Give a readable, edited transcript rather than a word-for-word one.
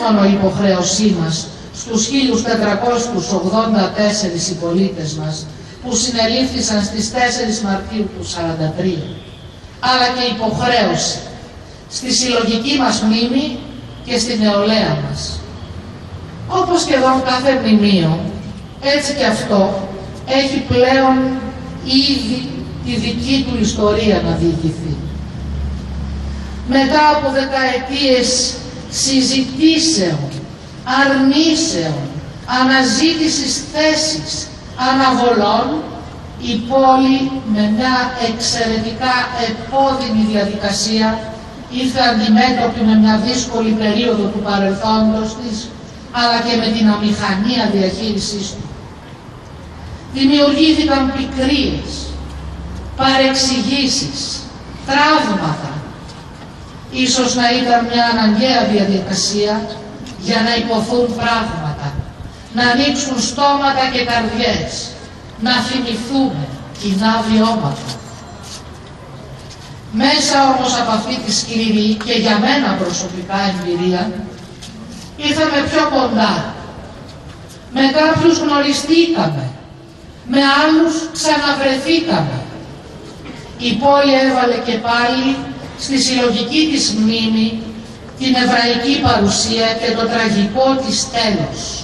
μόνο η υποχρέωσή μας στους 1484 συμπολίτες μας που συνελήφθησαν στις 4 Μαρτίου του 1943, αλλά και υποχρέωση στη συλλογική μας μνήμη και στη νεολαία μας. Όπως και εδώ κάθε μνημείο, έτσι και αυτό έχει πλέον ήδη τη δική του ιστορία να διηγηθεί. Μετά από δεκαετίες συζητήσεων, αρνήσεων, αναζήτησης θέσης, αναβολών, η πόλη με μια εξαιρετικά επώδυνη διαδικασία ήρθε αντιμέτωπη με μια δύσκολη περίοδο του παρελθόντος της, αλλά και με την αμηχανία διαχείρισής του. Δημιουργήθηκαν πικρίες, παρεξηγήσεις, τραύματα. Ίσως να ήταν μια αναγκαία διαδικασία για να υποθούν πράγματα, να ανοίξουν στόματα και καρδιές, να θυμηθούμε κοινά βιώματα. Μέσα όμως από αυτή τη σκληρή και για μένα προσωπικά εμπειρία, ήρθαμε πιο κοντά. Με κάποιους γνωριστήκαμε, με άλλους ξαναβρεθήκαμε. Η πόλη έβαλε και πάλι στη συλλογική της μνήμη την εβραϊκή παρουσία και το τραγικό της τέλος.